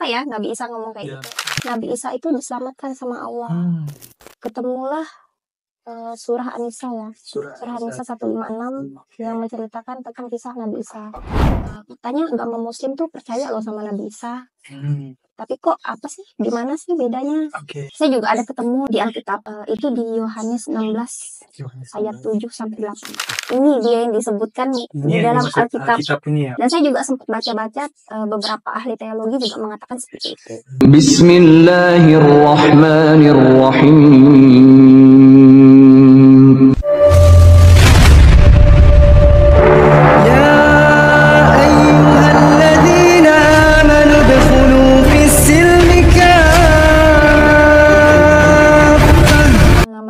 ngapa ya Nabi Isa ngomong kayak gitu. Nabi Isa itu diselamatkan sama Allah. Ketemulah surah An-Nisa ya. Surah An-Nisa 156 yang menceritakan tentang kisah Nabi Isa. Katanya agama Muslim tuh percaya loh sama Nabi Isa. Tapi kok apa sih? Gimana sih bedanya? Saya juga ada ketemu di Alkitab. Itu di Yohanes 16 ayat 7 sampai 8. Ini dia yang disebutkan di dalam Alkitab. Dan saya juga sempat baca-baca beberapa ahli teologi juga mengatakan seperti itu. Bismillahirrahmanirrahim.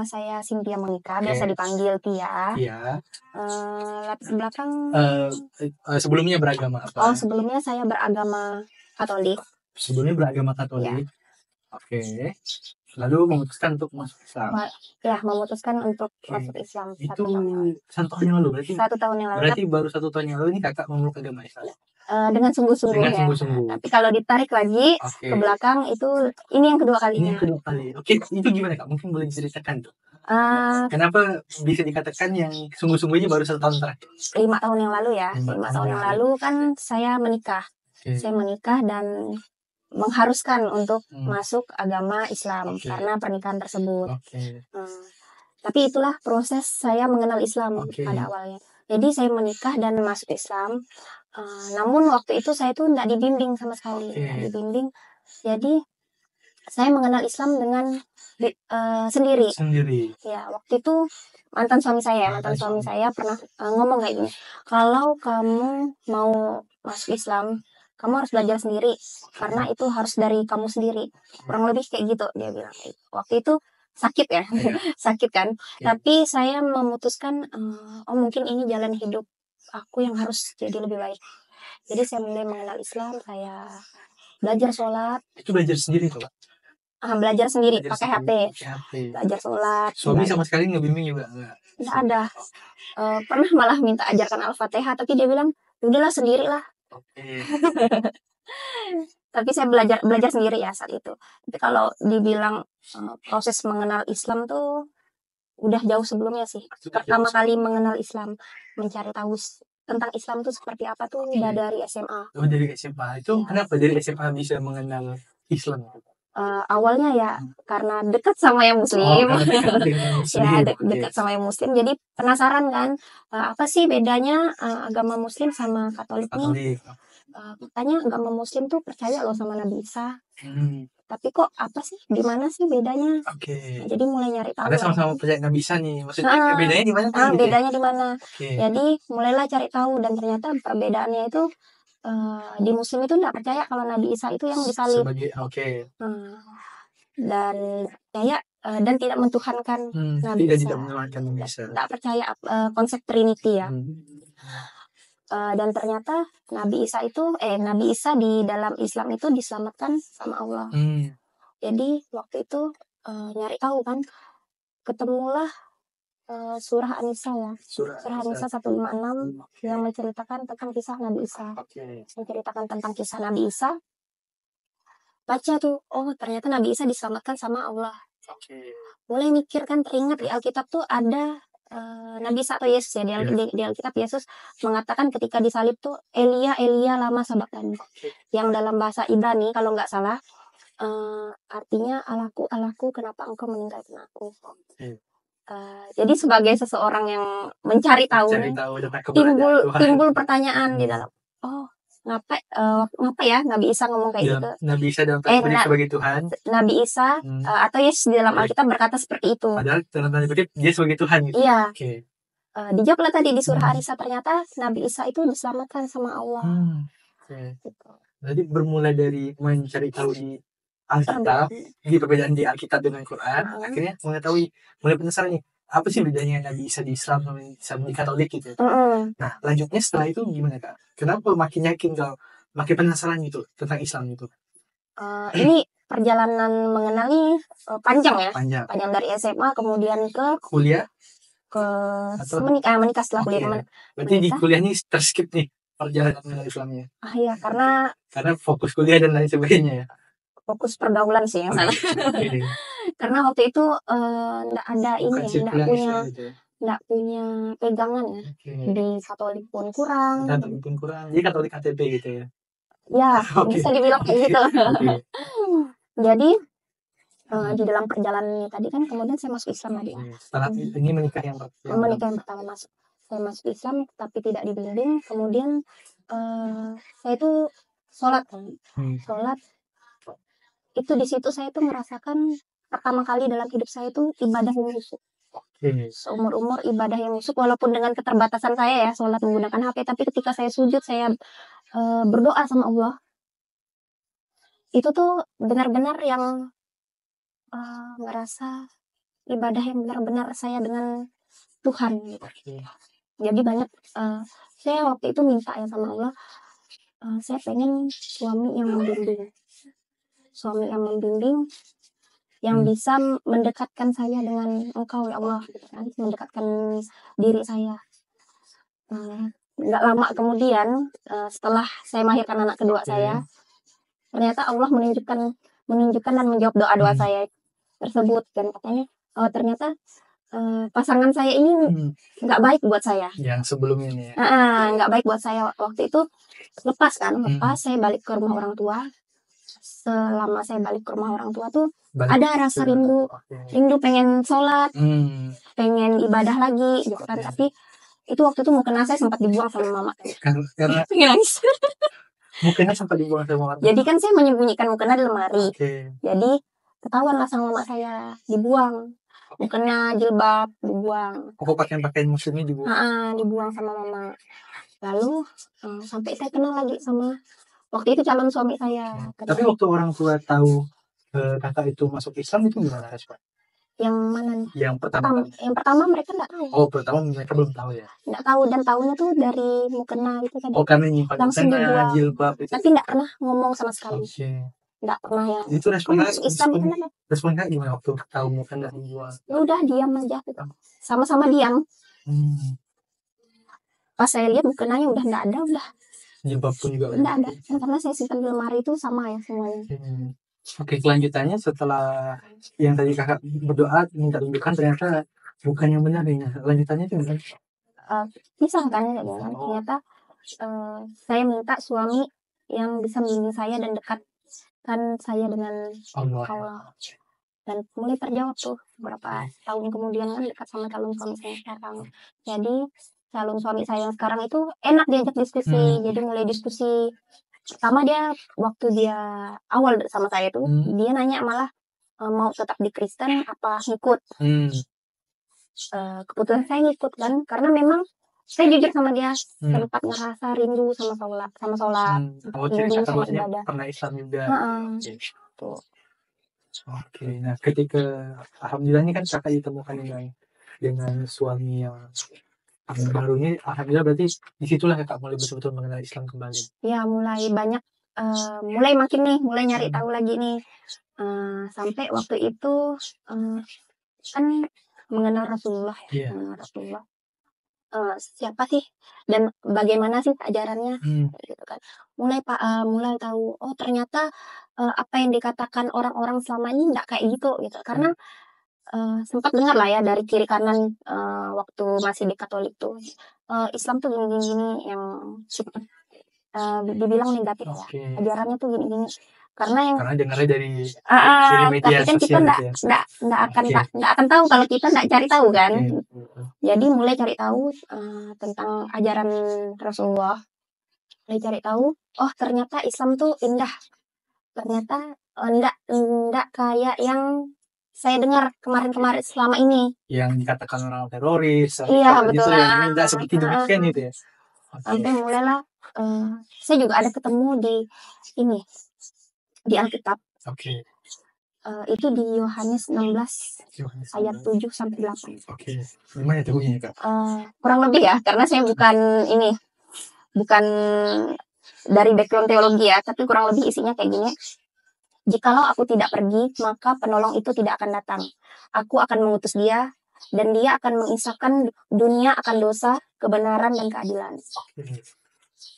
Saya Cynthia Monica, biasa dipanggil Tia. Iya. Latar belakang sebelumnya beragama apa? Oh, sebelumnya saya beragama Katolik. Sebelumnya beragama Katolik. Ya. Oke. Lalu memutuskan untuk masuk Islam. Ya, memutuskan untuk masuk Islam. Itu 1 tahun yang lalu berarti? 1 tahun yang lalu. Berarti baru 1 tahun yang lalu ini kakak memeluk agama Islam? Dengan sungguh-sungguh ya. Tapi kalau ditarik lagi ke belakang itu ini yang kedua kalinya. Ini yang kedua kali. Oke, itu gimana kak? Mungkin boleh diceritakan tuh. Kenapa bisa dikatakan yang sungguh-sungguhnya baru 1 tahun terakhir? 5 tahun yang lalu ya. 5 tahun yang lalu kan saya menikah. Saya menikah dan mengharuskan untuk masuk agama Islam karena pernikahan tersebut. Tapi itulah proses saya mengenal Islam pada awalnya. Jadi saya menikah dan masuk Islam. Namun waktu itu saya tuh tidak dibimbing sama sekali, tidak dibimbing. Jadi saya mengenal Islam dengan sendiri. Ya, waktu itu mantan suami saya pernah ngomong kayak gini. Kalau kamu mau masuk Islam, kamu harus belajar sendiri karena itu harus dari kamu sendiri. Kurang lebih kayak gitu dia bilang. Waktu itu sakit ya, sakit kan. Tapi saya memutuskan, oh mungkin ini jalan hidup aku yang harus jadi lebih baik. Jadi saya mulai mengenal Islam, saya belajar sholat. Itu belajar sendiri tuh Pak? Belajar sendiri, pakai HP. Belajar sholat. Suami sama sekali ngebimbing juga? Nggak ada. Pernah malah minta ajarkan Al-Fatihah, tapi dia bilang, udahlah sendirilah. Tapi saya belajar sendiri ya saat itu. Tapi kalau dibilang proses mengenal Islam tuh udah jauh sebelumnya sih. Pertama kali mengenal Islam, mencari tahu tentang Islam tuh seperti apa tuh udah dari SMA. Oh, dari SMA. Itu kenapa dari SMA bisa mengenal Islam? Awalnya ya karena dekat sama yang Muslim. Ya, dekat sama yang Muslim. Jadi penasaran kan, apa sih bedanya agama Muslim sama Katolik nih? Katanya agama Muslim tuh percaya loh sama Nabi Isa. Tapi kok apa sih? Gimana sih bedanya? Nah, jadi mulai nyari tahu. Ada sama-sama percaya Nabi Isa nih. Maksudnya bedanya di mana? Bedanya di mana? Jadi mulailah cari tahu dan ternyata perbedaannya itu di Muslim itu tidak percaya kalau Nabi Isa itu yang disalib. Dan percaya dan tidak mentuhankan Nabi Isa. Tidak mentuhankan Nabi Isa. Tidak percaya konsep Trinity ya. Dan ternyata Nabi Isa di dalam Islam itu diselamatkan sama Allah. Jadi waktu itu nyari tahu kan, ketemulah surah An-Nisa ya. Surah An-Nisa 156 yang menceritakan tentang kisah Nabi Isa. Menceritakan tentang kisah Nabi Isa. Baca tuh, oh ternyata Nabi Isa diselamatkan sama Allah. Mulai mikir kan, teringat di Alkitab tuh ada Nabi Isa atau Yesus ya. Di Alkitab Yesus mengatakan ketika disalib tuh, Elia, Elia lama sabaktani. Yang dalam bahasa Ibrani kalau nggak salah, artinya Allahku, Allahku kenapa engkau meninggalkan aku. Jadi sebagai seseorang yang mencari tahu timbul pertanyaan di dalam, oh ngapa ya Nabi Isa ngomong kayak gitu. Nabi Isa dalam sebagai Tuhan. Nabi Isa atau Yesus di dalam Alkitab berkata seperti itu. Padahal dalam tanda kutip dia sebagai Tuhan gitu. Iya. Dijawablah tadi di surah An-Nisa, ternyata Nabi Isa itu diselamatkan sama Allah. Gitu. Jadi bermula dari mencari tahu di Alkitab, di perbedaan di Alkitab dengan Quran, akhirnya mulai penasaran nih, apa sih bedanya Nabi Isa di Islam sama di Katolik gitu. Nah, lanjutnya setelah itu gimana Kak? Kenapa makin yakin kalau makin penasaran gitu tentang Islam itu? Ini perjalanan mengenali panjang ya. Panjang dari SMA kemudian ke kuliah, menikah setelah kuliah. Berarti di kuliah ini terskip nih. perjalanan Islamnya? Iya, karena fokus kuliah dan lain sebagainya ya. Fokus pergaulan sih yang sana. Okay. Karena waktu itu nggak ada Bukan ini ya, nggak punya pegangan ya. Di Katolik pun kurang. Jadi Katolik KTP gitu ya. Ya, bisa dibilang kayak gitu. Jadi di dalam perjalanannya tadi kan kemudian saya masuk Islam tadi. Setelah ini menikah yang pertama saya masuk Islam tapi tidak dibimbing. Kemudian saya itu sholat kan. Sholat itu di situ saya tuh merasakan pertama kali dalam hidup saya itu ibadah yang khusyuk. Seumur-umur ibadah yang khusyuk, walaupun dengan keterbatasan saya ya sholat menggunakan HP, tapi ketika saya sujud saya berdoa sama Allah, itu tuh benar-benar yang merasa ibadah yang benar-benar saya dengan Tuhan gitu. Jadi banyak saya waktu itu minta ya sama Allah, saya pengen suami yang membimbing, yang bisa mendekatkan saya dengan Engkau ya Allah, gitu kan, mendekatkan diri saya. Nggak lama kemudian setelah saya melahirkan anak kedua saya, ternyata Allah menunjukkan dan menjawab doa-doa saya tersebut, dan katanya ternyata pasangan saya ini nggak baik buat saya. Yang sebelumnya nih ya. Nggak baik buat saya waktu itu. Lepas saya balik ke rumah orang tua. Selama saya balik ke rumah orang tua tuh ada rasa rindu pengen sholat, pengen ibadah lagi gitu kan. Tapi itu waktu itu mukena saya sempat dibuang sama mama. Karena nangis. Mukena sempat dibuang sama mama. Jadi kan saya menyembunyikan mukena di lemari. Jadi ketahuan lah sama mama saya, dibuang. Mukena, jilbab dibuang. Pakaian muslimnya dibuang. Dibuang sama mama. Lalu sampai saya kenal lagi sama waktu itu calon suami saya. Tapi waktu orang tua tahu kakak itu masuk Islam itu gimana respon? Yang mana nih? Yang pertama. Yang pertama mereka nggak tahu. Pertama mereka belum tahu ya? Nggak tahu, dan tahunya tuh dari mukena itu tadi. Karena nyimpan langsung dibuang. Jilbab itu. Tapi nggak pernah ngomong sama sekali. Nggak pernah ya. Itu respon Islam gimana waktu tahu mukena dibuang? Ya udah diam aja gitu. Sama-sama diam. Pas saya lihat mukenanya udah nggak ada, udah. Jilbab pun juga nggak ada. Karena saya simpan di lemari itu sama ya semuanya. Oke, kelanjutannya setelah yang tadi kakak berdoa minta tunjukkan ternyata bukan yang benar nih. Lanjutannya itu gimana? Pisah kan ya, ternyata saya minta suami yang bisa membimbing saya dan dekatkan saya dengan Allah. Dan mulai terjawab tuh beberapa tahun kemudian kan dekat sama calon suami saya sekarang. Jadi calon suami saya yang sekarang itu enak diajak diskusi. Jadi mulai diskusi. Pertama waktu dia awal sama saya tuh, dia nanya malah mau tetap di Kristen apa ngikut. Keputusan saya ngikut kan, karena memang saya jujur sama dia, sempat ngerasa rindu sama sholat, rindu sama ibadah. Pernah Islam juga. Tuh. Oke, nah ketika alhamdulillah ini kan kakak ditemukan dengan suami yang baru ini, alhamdulillah berarti disitulah kakak mulai betul-betul mengenal Islam kembali. Ya, mulai banyak, mulai nyari tahu lagi nih, sampai waktu itu kan mengenal Rasulullah ya, mengenal Rasulullah. Siapa sih dan bagaimana sih ajarannya, gitu kan. Mulai tahu, ternyata apa yang dikatakan orang-orang selama ini nggak kayak gitu. Karena sempat dengar lah ya dari kiri kanan waktu masih di Katolik tuh, Islam tuh gini-gini yang dibilang negatif ya, ajarannya tuh gini-gini. Karena dengarnya dari tapi media kan kita nggak akan tahu kalau kita nggak cari tahu kan. Jadi mulai cari tahu tentang ajaran Rasulullah. Mulai cari tahu, ternyata Islam tuh indah. Ternyata enggak kayak yang saya dengar kemarin selama ini. Yang dikatakan orang teroris. Iya, betul. Enggak seperti demikian itu ya. Sampai mulailah saya juga ada ketemu di Alkitab. Itu di Yohanes 16 ayat 7 sampai 8. Gimana tuh bunyinya, Kak? Kurang lebih ya, karena saya bukan dari background teologi ya, tapi kurang lebih isinya kayak gini. Jikalau aku tidak pergi, maka penolong itu tidak akan datang. Aku akan mengutus dia, dan dia akan mengisahkan dunia akan dosa, kebenaran, dan keadilan.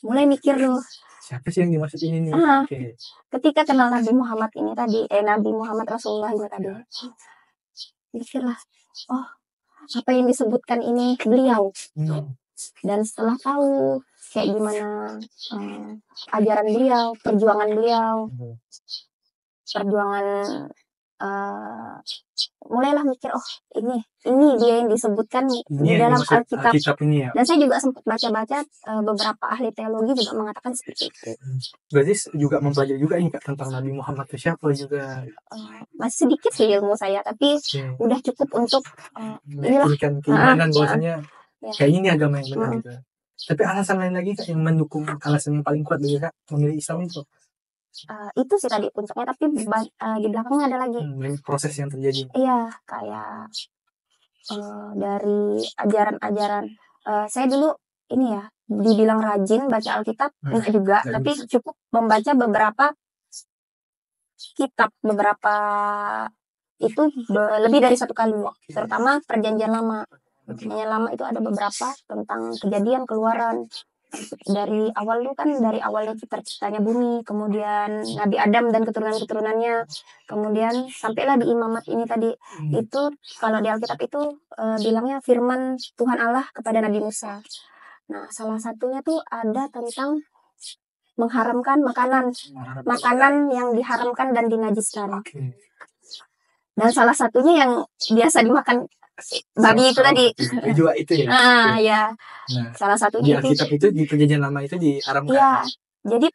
mulai mikir loh. Siapa sih yang dimaksud ini nih? Ketika kenal Nabi Muhammad ini tadi, Nabi Muhammad Rasulullah ini tadi, mikirlah, oh apa yang disebutkan ini beliau. Dan setelah tahu kayak gimana ajaran beliau, perjuangan mulailah mikir, oh ini dia yang disebutkan di dalam Alkitab ini ya. Dan saya juga sempat baca-baca beberapa ahli teologi juga mengatakan seperti itu. Berarti juga mempelajari juga nih Kak tentang Nabi Muhammad itu siapa juga. Masih sedikit sih ilmu saya, tapi udah cukup untuk meyakinkan keimanan bahwasanya kayak ini agama yang benar gitu. Tapi alasan lain lagi Kak yang mendukung, alasan yang paling kuat dari Kak memilih Islam itu? Itu sih tadi puncaknya, tapi di belakangnya ada lagi proses yang terjadi. Iya, kayak dari ajaran-ajaran saya dulu ini ya dibilang rajin baca Alkitab enggak juga, tapi cukup membaca beberapa kitab, itu lebih dari satu kali, terutama Perjanjian Lama. Perjanjian Lama itu ada beberapa tentang Kejadian, Keluaran. Dari awalnya terciptanya bumi, kemudian Nabi Adam dan keturunan-keturunannya, kemudian sampailah di Imamat ini tadi. Itu kalau di Alkitab itu bilangnya firman Tuhan Allah kepada Nabi Musa. Nah, salah satunya tuh ada tentang mengharamkan makanan yang diharamkan dan dinajiskan. Dan salah satunya yang biasa dimakan babi itu tadi. Juga itu ya. Ya. Nah, salah satunya di Alkitab itu di Perjanjian Lama itu diharamkan. Iya. Jadi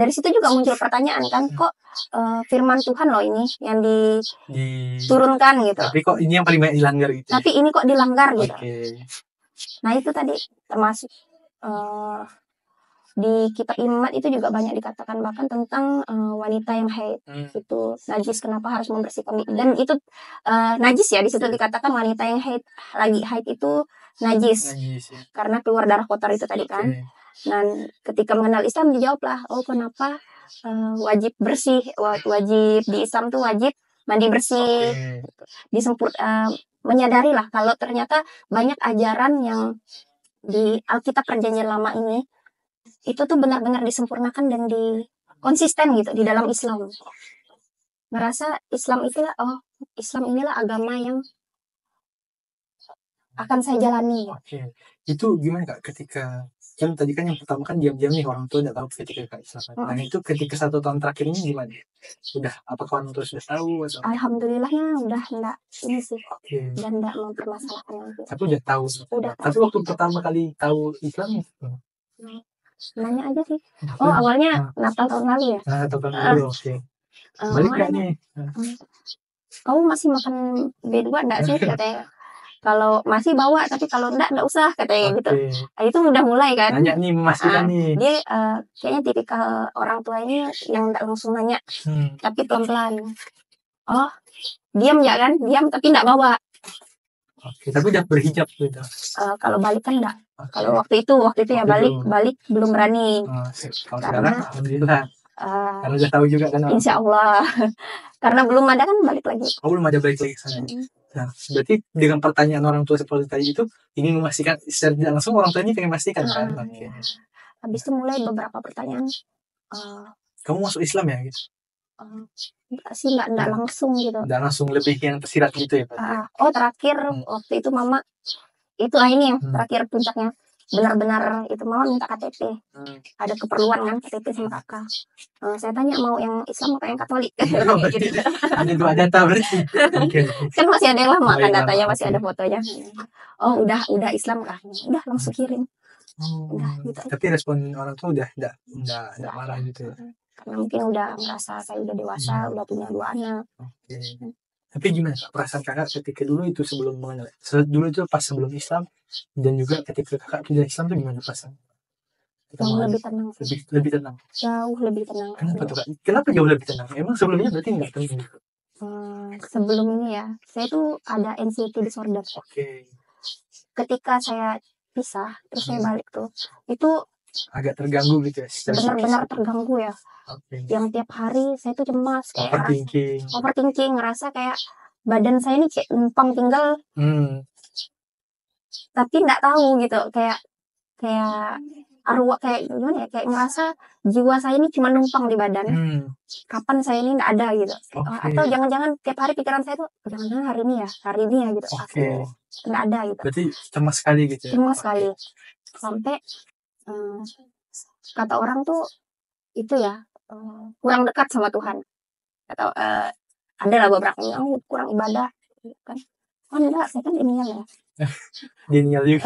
dari situ juga muncul pertanyaan kan, kok firman Tuhan loh ini yang diturunkan gitu. Tapi kok ini yang paling banyak dilanggar gitu. Tapi ini kok dilanggar gitu. Nah, itu tadi termasuk di kitab Imamat itu juga banyak dikatakan bahkan tentang wanita yang haid itu najis, kenapa harus membersihkan diri. Dan itu najis ya, di situ dikatakan wanita yang haid itu najis ya. Karena keluar darah kotor itu tadi kan. Dan ketika mengenal Islam dijawablah, oh kenapa wajib bersih, wajib di Islam tuh wajib mandi bersih. Menyadari lah kalau ternyata banyak ajaran yang di Alkitab Perjanjian Lama ini itu tuh benar-benar disempurnakan dan konsisten gitu di dalam Islam. Merasa Islam inilah agama yang akan saya jalani. Itu gimana Kak ketika kan tadi kan yang pertama kan diam-diam nih orang tua tidak tahu ketika Kak Islam. Nah itu ketika 1 tahun terakhir ini gimana? Apakah orang tua sudah tahu? Atau? Alhamdulillahnya udah enggak ini sih. Dan enggak mempermasalahkan lagi. Tapi udah tahu. Tapi waktu pertama kali tahu Islam nanya aja sih. Awalnya Natal tahun lalu ya. Natal tahun lalu, balik gak nih? Kamu masih makan B2 enggak sih katanya? Kalau masih bawa, tapi kalau enggak usah katanya gitu. Itu udah mulai kan. Nanya nih, memastikan nih. Dia kayaknya tipikal orang tua ini yang enggak langsung nanya, tapi pelan-pelan. Oh, diam ya kan? Diam tapi enggak bawa. Tapi udah berhijab gitu. Kalau balik kan enggak. Kalau waktu itu ya balik belum berani. Karena alhamdulillah. Karena udah tahu juga kan. Insya Allah. Karena belum ada kan balik lagi. Belum ada balik lagi ke sana. Nah, berarti dengan pertanyaan orang tua seperti tadi itu ingin memastikan secara tidak langsung orang tua ini pengen memastikan kan. Habis itu mulai beberapa pertanyaan. Kamu masuk Islam ya gitu? Enggak sih, enggak langsung gitu. Enggak langsung, lebih yang tersirat gitu ya Pak? Terakhir waktu itu mama itu ini yang terakhir puncaknya benar-benar itu mama minta KTP. Ada keperluan kan KTP sama kakak. Saya tanya mau yang Islam atau yang Katolik. Ada 2 data berarti. Kan masih ada yang lama kan datanya, masih ada fotonya. Oh udah Islam kah? Udah langsung kirim. Gitu. Tapi respon orang tuh udah enggak marah gitu ya. Karena mungkin udah merasa saya udah dewasa, udah punya 2 anak. Tapi gimana perasaan kakak ketika dulu itu sebelum mengenal, dulu itu pas sebelum Islam dan juga ketika kakak pindah Islam tuh gimana perasaan? Lebih tenang. Lebih tenang. Jauh lebih tenang. Kenapa tuh Kak? Kenapa jauh lebih tenang? Emang sebelumnya berarti nggak tenang? Sebelum ini ya, saya tuh ada anxiety disorder. Ketika saya pisah, terus saya balik tuh, itu agak terganggu gitu ya? Benar-benar terganggu ya. Yang tiap hari saya tuh cemas, kayak overthinking, ngerasa kayak badan saya ini kayak numpang tinggal, tapi nggak tahu gitu, kayak arwah kayak gimana ya, kayak ngerasa jiwa saya ini cuma numpang di badan. Kapan saya ini nggak ada gitu. Atau jangan-jangan tiap hari pikiran saya tuh jangan-jangan hari ini ya gitu. Aku nggak ada gitu. Berarti cemas sekali gitu ya? Cemas sekali. Sampai kata orang tuh itu ya kurang dekat sama Tuhan. Atau ada lah beberapa yang kurang ibadah kan. Oh enggak, saya kan denial ya. Denial juga.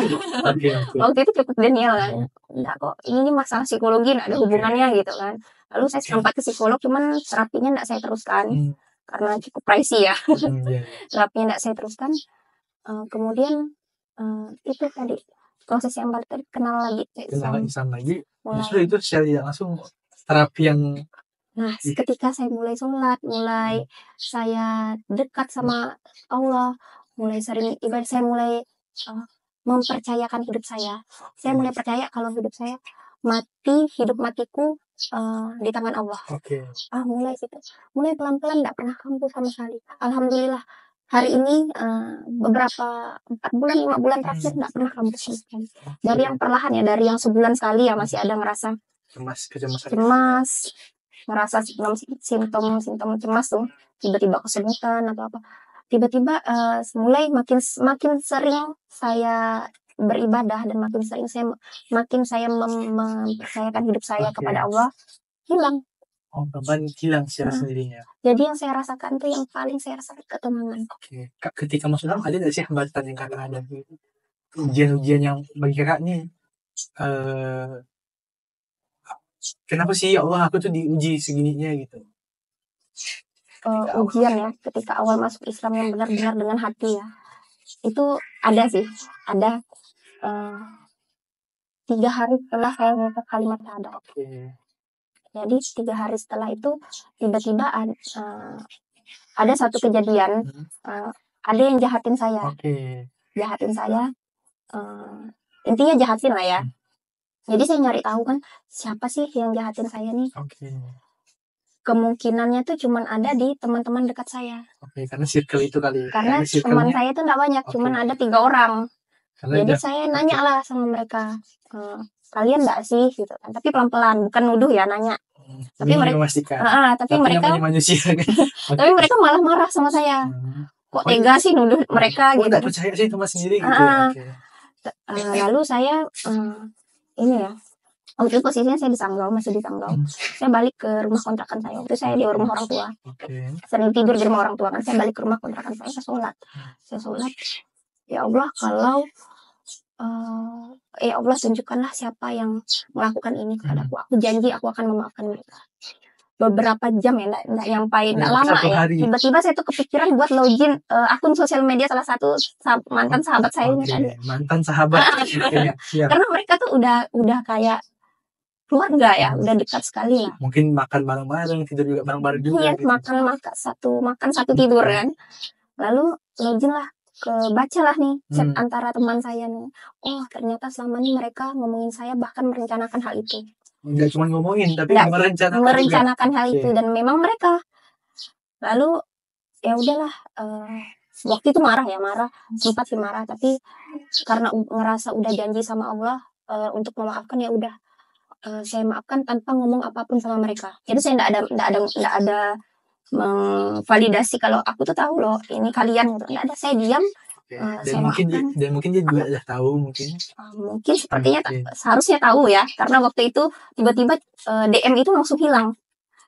Waktu itu cukup denial kan. Enggak kok, ini masalah psikologi, enggak ada hubungannya gitu kan. Lalu saya sempat ke psikolog, cuman terapinya enggak saya teruskan. Karena cukup pricey ya. Terapinya enggak saya teruskan. Kemudian itu tadi proses yang balik tadi, kenal lagi Islam lagi. Justru itu secara tidak langsung terapi yang. Nah, ketika saya mulai sholat, mulai saya dekat sama Allah, mulai sering ibadah, saya mulai mempercayakan hidup saya. Saya mulai percaya kalau hidup saya hidup matiku di tangan Allah. Mulai situ. Mulai pelan-pelan nggak pernah kambuh sama sekali. Alhamdulillah. Hari ini beberapa 4 bulan, 5 bulan terakhir nggak pernah kambuh sama sekali. Dari yang perlahan ya, dari yang sebulan sekali ya masih ada ngerasa cemas, ngerasa simptom cemas tuh, tiba-tiba kesemutan atau apa, tiba-tiba mulai makin sering saya beribadah dan makin saya mempercayakan hidup saya kepada Allah, hilang. Beban hilang secara sendirinya. Jadi yang saya rasakan tuh, yang paling saya rasakan ketenangan. Ketika masuk dalam ada nggak sih hambatan yang kakak ada, ujian-ujian yang bagi kakak nih, kenapa sih ya Allah aku tuh diuji segininya gitu? Ujian ya ketika awal masuk Islam yang benar-benar dengan hati ya, itu ada sih, ada 3 hari setelah saya mengucap kalimat syahadat. Jadi 3 hari setelah itu tiba-tiba ada satu kejadian, ada yang jahatin saya, intinya jahatin lah ya. Jadi saya nyari tahu kan siapa sih yang jahatin saya nih. Kemungkinannya tuh cuman ada di teman-teman dekat saya. Karena circle itu kali. Karena teman saya itu nggak banyak, cuman ada 3 orang. Jadi saya nanya lah sama mereka, kalian nggak sih gitu kan? Tapi pelan-pelan, bukan nuduh ya, nanya. Tapi mereka tapi mereka malah marah sama saya. Kok tega sih nuduh mereka gitu. Nggak percaya sih sama sendiri gitu. Lalu saya ini ya, waktu itu posisinya saya masih di Sanggau. Saya balik ke rumah kontrakan saya. Waktu saya di rumah orang tua. Sering tidur di rumah orang tua kan. Saya balik ke rumah kontrakan saya sholat. Ya Allah, kalau ya Allah tunjukkanlah siapa yang melakukan ini kepadaku. Aku janji aku akan memaafkan mereka. Beberapa jam ya, nggak nyampai, nggak lama ya. Tiba-tiba saya tuh kepikiran buat login akun sosial media salah satu mantan sahabat saya ini tadi. Mantan sahabat. Karena mereka tuh udah kayak keluarga ya, udah dekat sekali lah. Mungkin makan bareng-bareng, tidur juga bareng-bareng juga. Iya, gitu. makan satu tidur kan. Lalu login lah, bacalah nih chat antara teman saya nih. Oh, ternyata selama ini mereka ngomongin saya, bahkan merencanakan hal itu. Enggak cuma ngomongin, tapi merencanakan hal itu, dan memang mereka. Lalu ya udahlah, waktu itu sempat sih marah, tapi karena ngerasa udah janji sama Allah untuk memaafkan, ya udah saya maafkan tanpa ngomong apapun sama mereka. Jadi saya nggak ada validasi kalau aku tuh tahu loh ini kalian gitu. Nggak ada, saya diam. Dan mungkin dia juga udah tahu mungkin sepertinya seharusnya tahu ya, karena waktu itu tiba-tiba DM itu langsung hilang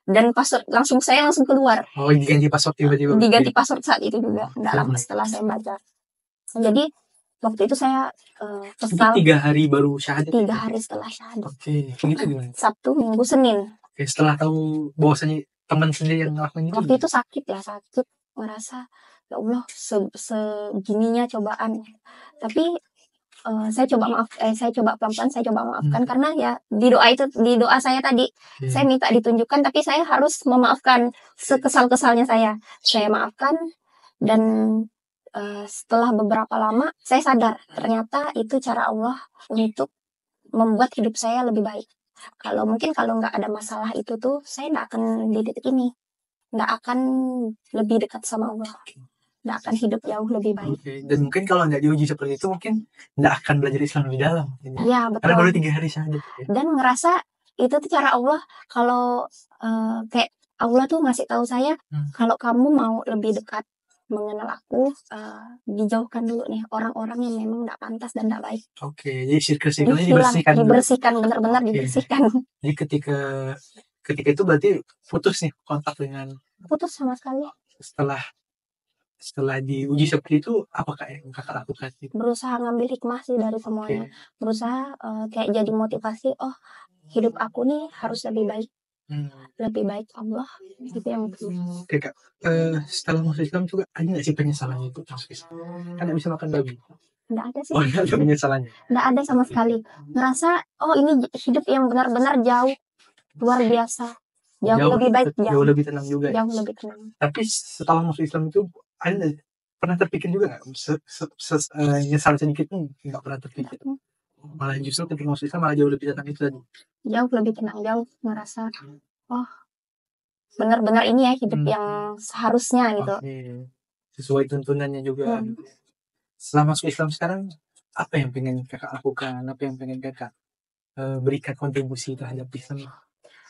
dan password saya langsung keluar. Diganti password tiba-tiba. Diganti password saat itu juga, nggak lama setelah saya baca. Jadi waktu itu saya kesal. 3 hari baru syahadat. 3 hari setelah syahadat. Gitu gimana? Sabtu, Minggu, Senin. Setelah tahu bahwasanya teman sendiri yang ngelakuin itu. Waktu itu sakit, merasa ya Allah segininya cobaan. Tapi saya coba pelan-pelan, saya coba maafkan karena ya di doa saya tadi saya minta ditunjukkan, tapi saya harus memaafkan sekesal-kesalnya saya maafkan. Dan setelah beberapa lama saya sadar ternyata itu cara Allah untuk membuat hidup saya lebih baik. Kalau nggak ada masalah itu tuh saya nggak akan di titik ini, nggak akan lebih dekat sama Allah. nggak akan hidup jauh lebih baik. Dan mungkin kalau nggak diuji seperti itu, mungkin nggak akan belajar Islam lebih dalam. Ya, Karena baru betul. 3 hari saja. Dan ngerasa itu tuh cara Allah, kalau kayak Allah tuh ngasih tahu saya, kalau kamu mau lebih dekat mengenal aku, dijauhkan dulu nih orang-orang yang memang nggak pantas dan nggak baik. Jadi circle-circle-nya dibersihkan. Dibersihkan, benar-benar dibersihkan. Jadi ketika itu berarti putus nih kontak dengan. Putus sama sekali. Setelah diuji seperti itu, apakah yang kakak lakukan? Berusaha ngambil hikmah sih dari semuanya. Berusaha kayak jadi motivasi, oh hidup aku nih harus lebih baik. Lebih baik Allah, itu yang Kak, setelah masuk Islam juga ada nggak sih penyesalannya itu masuk Islam? Kan nggak bisa makan babi. Nggak ada sih. Nggak ada penyesalannya. Nggak ada sama sekali. Ngerasa ini hidup yang benar-benar jauh luar biasa, jauh lebih baik, jauh lebih tenang juga. Jauh lebih tenang. Tapi setelah masuk Islam itu ada pernah terpikir juga nggak nyesal sedikit nih? Nggak pernah terpikir. Malah justru ketika masuk Islam malah jauh lebih tenang itu tadi. Jauh lebih tenang, jauh ngerasa benar-benar ini ya hidup yang seharusnya gitu. Sesuai tuntunannya juga. Setelah masuk Islam sekarang, apa yang pengen kakak lakukan? Apa yang pengen kakak berikan kontribusi terhadap Islam?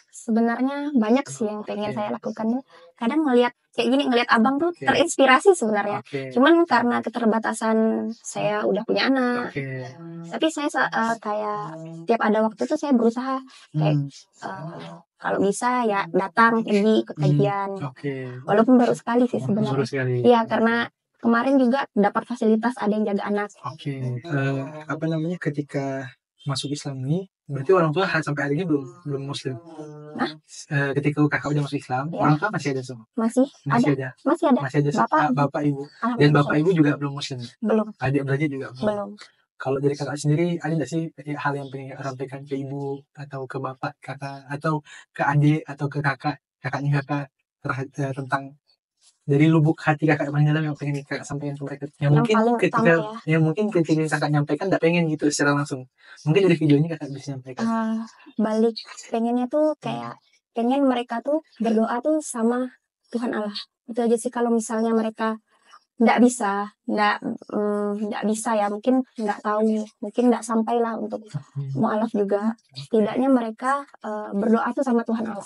Sebenarnya banyak sih yang pengen saya lakukan. Kadang ngelihat kayak gini, ngelihat abang tuh terinspirasi sebenarnya. Cuman karena keterbatasan saya udah punya anak. Tapi saya kayak tiap ada waktu tuh saya berusaha kayak kalau bisa ya datang pergi ikut kajian. Walaupun baru sekali sih sebenarnya. Iya, karena kemarin juga dapat fasilitas ada yang jaga anak. Ketika masuk Islam ini berarti orang tua sampai hari ini belum Muslim. Ketika kakak udah masuk Islam, orang tua masih ada semua? Masih ada. Bapak ibu. Dan bapak ibu juga belum Muslim? Belum. Adik beradik juga belum. Kalau dari kakak sendiri ada nggak sih hal yang pengen sampaikan ke ibu atau ke bapak kakak atau ke adik atau ke kakaknya kakak tentang dari lubuk hati kakak yang dalam yang pengen kakak sampaikan ke mereka? Yang mungkin ketika kakak nyampaikan nggak pengen gitu secara langsung, mungkin dari videonya kakak bisa nyampaikan. Balik pengennya tuh kayak pengen mereka tuh berdoa tuh sama Tuhan Allah. Itu aja sih. Kalau misalnya mereka nggak bisa ya, mungkin nggak tahu, mungkin nggak sampai lah untuk mu'alaf juga. Setidaknya mereka berdoa tuh sama Tuhan Allah,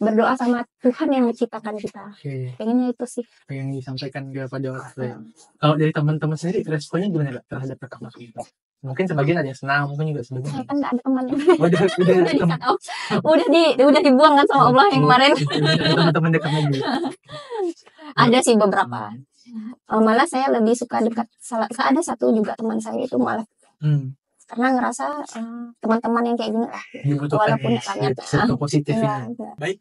berdoa sama Tuhan yang menciptakan kita. Pengennya itu sih. Pengen disampaikan kepada orang tua. Kalau dari teman-teman sendiri responnya gimana terhadap kakak masuk itu? Mungkin sebagian ada yang senang, mungkin juga sebagian. Saya kan nggak ada teman. udah dibuang kan sama Allah yang kemarin. Teman-teman dekat lagi. Ada sih beberapa. Malah saya lebih suka dekat. Ada satu juga teman saya itu malah. Karena ngerasa teman-teman yang kayak gini lah. Walaupun banyak positif. Baik.